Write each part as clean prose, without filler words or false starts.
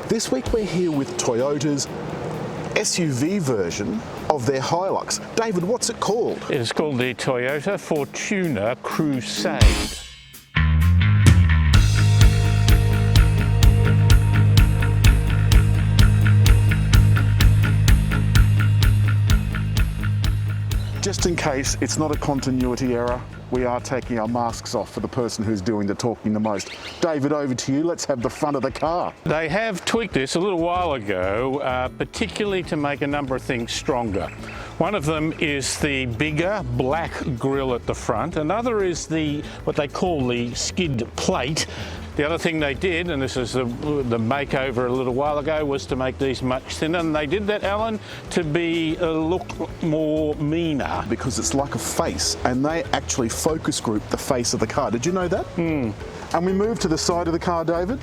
This week we're here with Toyota's SUV version of their Hilux. David, what's it called? It is called the Toyota Fortuner Crusade. Just in case it's not a continuity error, we are taking our masks off for the person who's doing the talking the most. David, over to you. Let's have the front of the car. They have tweaked this a little while ago, particularly to make a number of things stronger. One of them is the bigger black grille at the front. Another is what they call the skid plate. The other thing they did, and this is the makeover a little while ago, was to make these much thinner. And they did that, Alan, to look more meaner. Because it's like a face, and they actually focus group the face of the car. Did you know that? And we move to the side of the car, David.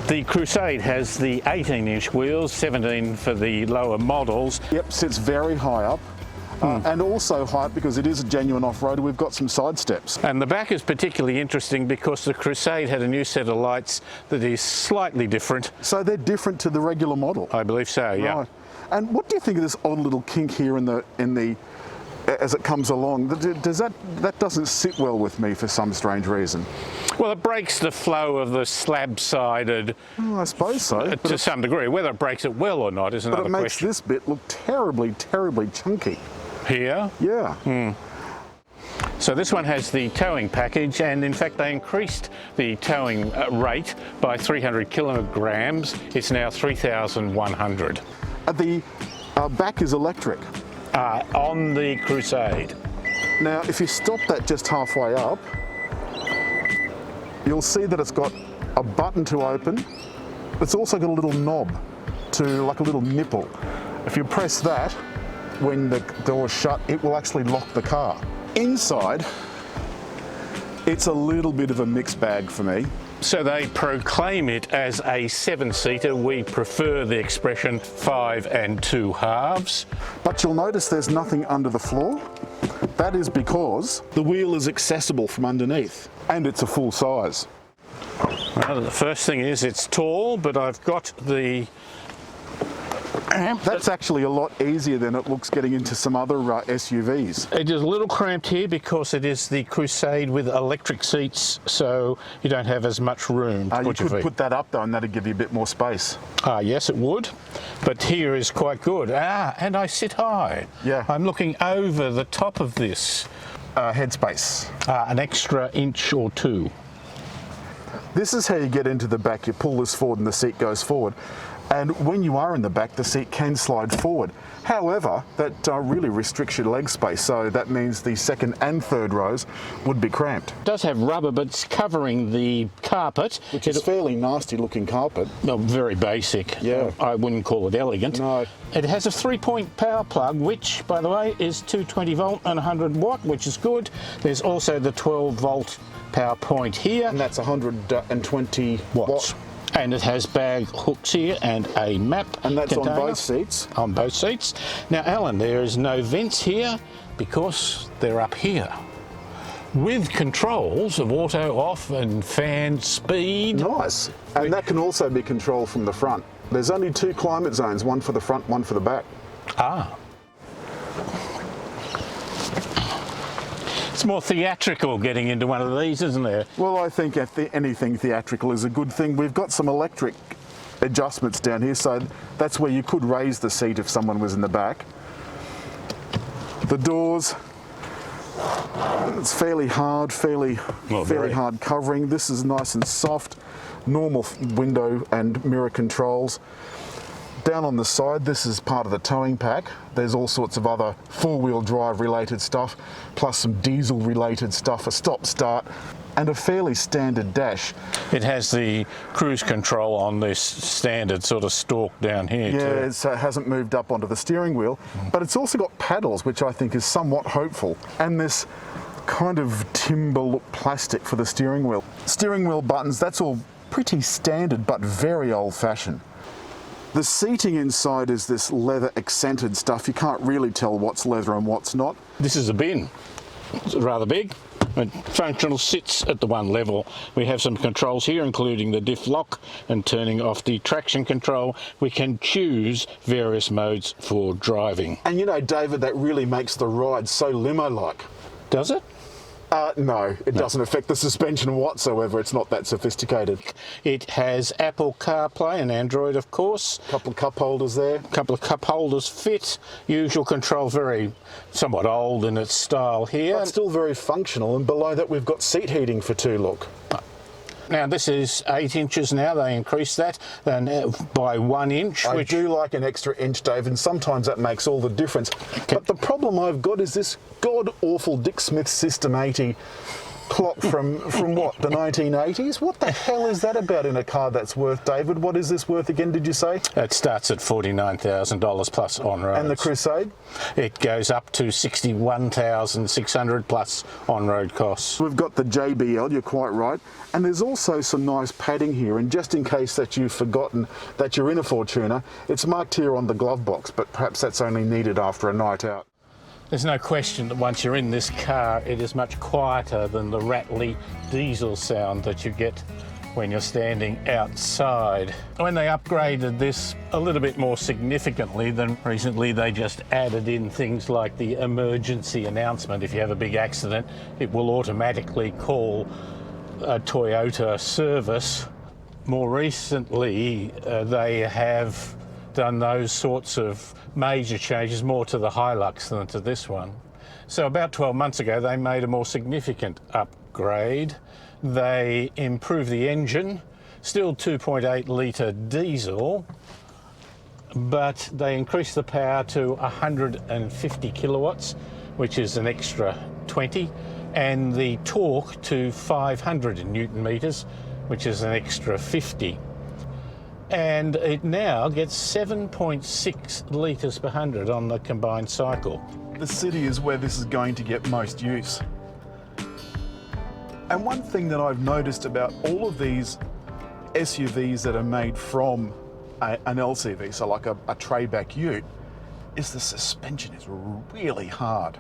The Crusade has the 18-inch wheels, 17 for the lower models. Yep, sits very high up. And also high up because it is a genuine off-roader. We've got some side steps. And the back is particularly interesting because the Crusade had a new set of lights that is slightly different. So they're different to the regular model? I believe so, yeah. Right. And what do you think of this odd little kink here in the as it comes along? That doesn't sit well with me for some strange reason. Well, it breaks the flow of the slab-sided. Well, I suppose so. To some degree. Whether it breaks it well or not is another question. But it makes this bit look terribly, terribly chunky. Here? Yeah. So this one has the towing package, and in fact they increased the towing rate by 300 kilograms. It's now 3,100. The back is electric. On the Crusade. Now, if you stop that just halfway up, you'll see that it's got a button to open. It's also got a little knob like a little nipple. If you press that, when the door's shut, it will actually lock the car. Inside, it's a little bit of a mixed bag for me. So they proclaim it as a 7-seater. We prefer the expression 5 2/2. But you'll notice there's nothing under the floor. That is because the wheel is accessible from underneath, and it's a full size. Well, the first thing is it's tall, but I've got the That's actually a lot easier than it looks getting into some other SUVs. It is a little cramped here because it is the Crusade with electric seats, so you don't have as much room to put your feet. You could put that up though, and that'd give you a bit more space. Yes, it would, but here is quite good. And I sit high. Yeah. I'm looking over the top of this. Headspace. An extra inch or two. This is how you get into the back. You pull this forward and the seat goes forward. And when you are in the back, the seat can slide forward. However, that really restricts your leg space, so that means the second and third rows would be cramped. It does have rubber, but it's covering the carpet. Which is fairly nasty looking carpet. Well, very basic. Yeah. I wouldn't call it elegant. No. It has a 3-point power plug, which, by the way, is 220 volt and 100 watt, which is good. There's also the 12 volt power point here. And that's 120 watts. And it has bag hooks here and a map And that's container. on both seats? On both seats. Now, Alan, there is no vents here because they're up here. With controls of auto off and fan speed. Nice. And that can also be controlled from the front. There's only 2 climate zones, one for the front, one for the back. It's more theatrical getting into one of these, isn't there? Well, I think anything theatrical is a good thing. We've got some electric adjustments down here, so that's where you could raise the seat if someone was in the back. The doors, it's fairly hard, fairly hard covering. This is nice and soft, normal window and mirror controls. Down on the side, this is part of the towing pack. There's all sorts of other four-wheel drive related stuff, plus some diesel related stuff, a stop-start, and a fairly standard dash. It has the cruise control on this standard sort of stalk down here too. Yeah, it hasn't moved up onto the steering wheel, but it's also got paddles, which I think is somewhat hopeful, and this kind of timber look plastic for the steering wheel. Steering wheel buttons, that's all pretty standard, but very old-fashioned. The seating inside is this leather accented stuff. You can't really tell what's leather and what's not. This is a bin. It's rather big. Functional sits at the one level. We have some controls here, including the diff lock and turning off the traction control. We can choose various modes for driving. And you know, David, that really makes the ride so limo-like. Does it? No, it doesn't affect the suspension whatsoever. It's not that sophisticated. It has Apple CarPlay and Android, of course. Couple of cup holders there. Couple of cup holders fit. Usual control, somewhat old in its style here. But still very functional, and below that we've got seat heating for two, look. Now this is 8 inches now. They increased that by 1 inch. I do like an extra inch, Dave, and sometimes that makes all the difference. But the problem I've got is this god-awful Dick Smith System 80 clock from what, the 1980s? What the hell is that about in a car that's worth, David? What is this worth again, did you say? It starts at $49,000 plus on road. And the Crusade? It goes up to $61,600 plus on-road costs. We've got the JBL, you're quite right, and there's also some nice padding here, and just in case that you've forgotten that you're in a Fortuner, it's marked here on the glove box, but perhaps that's only needed after a night out. There's no question that once you're in this car, it is much quieter than the rattly diesel sound that you get when you're standing outside. When they upgraded this a little bit more significantly than recently, they just added in things like the emergency announcement. If you have a big accident, it will automatically call a Toyota service. More recently, they have done those sorts of major changes more to the Hilux than to this one. So about 12 months ago they made a more significant upgrade. They improved the engine, still 2.8 litre diesel, but they increased the power to 150 kilowatts, which is an extra 20, and the torque to 500 newton meters, which is an extra 50. And it now gets 7.6 litres per 100 on the combined cycle. The city is where this is going to get most use. And one thing that I've noticed about all of these SUVs that are made from an LCV, so like a tray-back ute, is the suspension is really hard.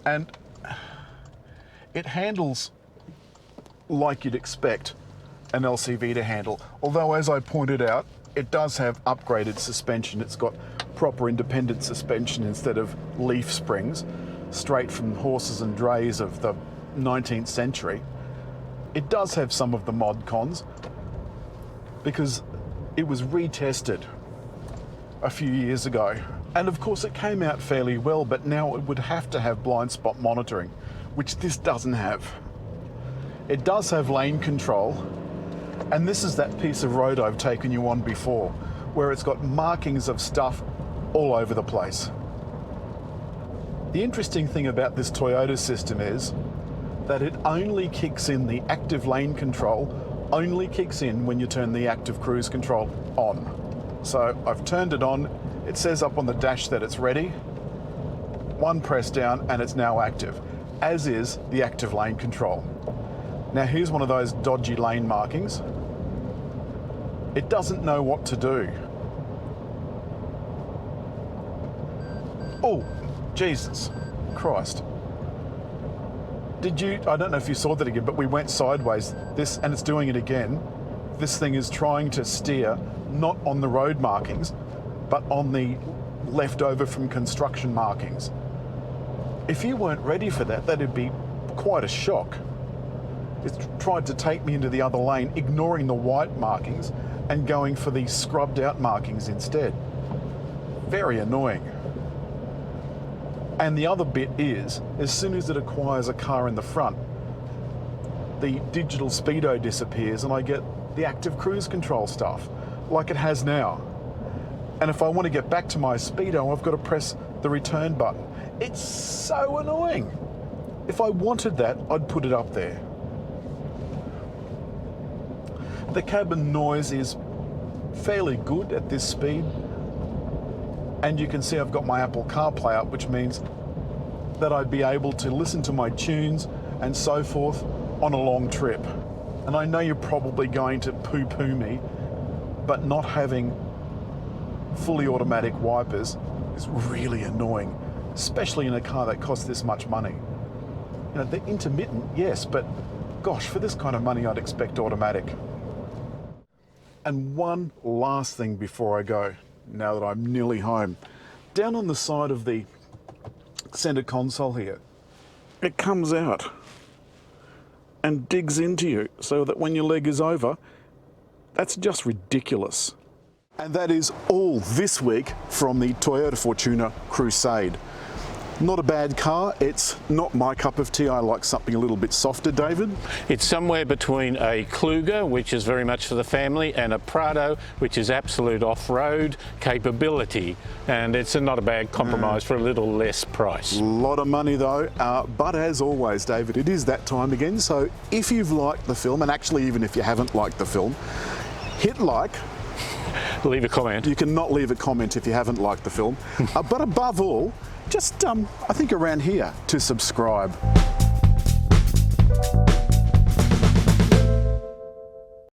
And it handles like you'd expect an LCV to handle. Although, as I pointed out, it does have upgraded suspension. It's got proper independent suspension instead of leaf springs, straight from horses and drays of the 19th century. It does have some of the mod cons because it was retested a few years ago. And of course it came out fairly well, but now it would have to have blind spot monitoring, which this doesn't have. It does have lane control, and this is that piece of road I've taken you on before, where it's got markings of stuff all over the place. The interesting thing about this Toyota system is that it only kicks in, the active lane control only kicks in when you turn the active cruise control on. So I've turned it on, it says up on the dash that it's ready, one press down and it's now active, as is the active lane control. Now here's one of those dodgy lane markings. It doesn't know what to do. Oh, Jesus Christ. Did you, I don't know if you saw that again, but we went sideways, and it's doing it again. This thing is trying to steer not on the road markings, but on the leftover from construction markings. If you weren't ready for that, that'd be quite a shock. It's tried to take me into the other lane, ignoring the white markings and going for the scrubbed out markings instead. Very annoying. And the other bit is, as soon as it acquires a car in the front, the digital speedo disappears and I get the active cruise control stuff, like it has now. And if I want to get back to my speedo, I've got to press the return button. It's so annoying. If I wanted that, I'd put it up there. The cabin noise is fairly good at this speed. And you can see I've got my Apple CarPlay up, which means that I'd be able to listen to my tunes and so forth on a long trip. And I know you're probably going to poo-poo me, but not having fully automatic wipers is really annoying, especially in a car that costs this much money. You know, they're intermittent, yes, but gosh, for this kind of money, I'd expect automatic. And one last thing before I go, now that I'm nearly home. Down on the side of the center console here, it comes out and digs into you so that when your leg is over, that's just ridiculous. And that is all this week from the Toyota Fortuner Crusade. Not a bad car. It's not my cup of tea. I like something a little bit softer, David. It's somewhere between a Kluger, which is very much for the family, and a Prado, which is absolute off-road capability. And it's not a bad compromise for a little less price. A lot of money though, but as always, David, it is that time again. So if you've liked the film, and actually even if you haven't liked the film, hit like. Leave a comment. You cannot leave a comment if you haven't liked the film. But above all, just I think around here to subscribe.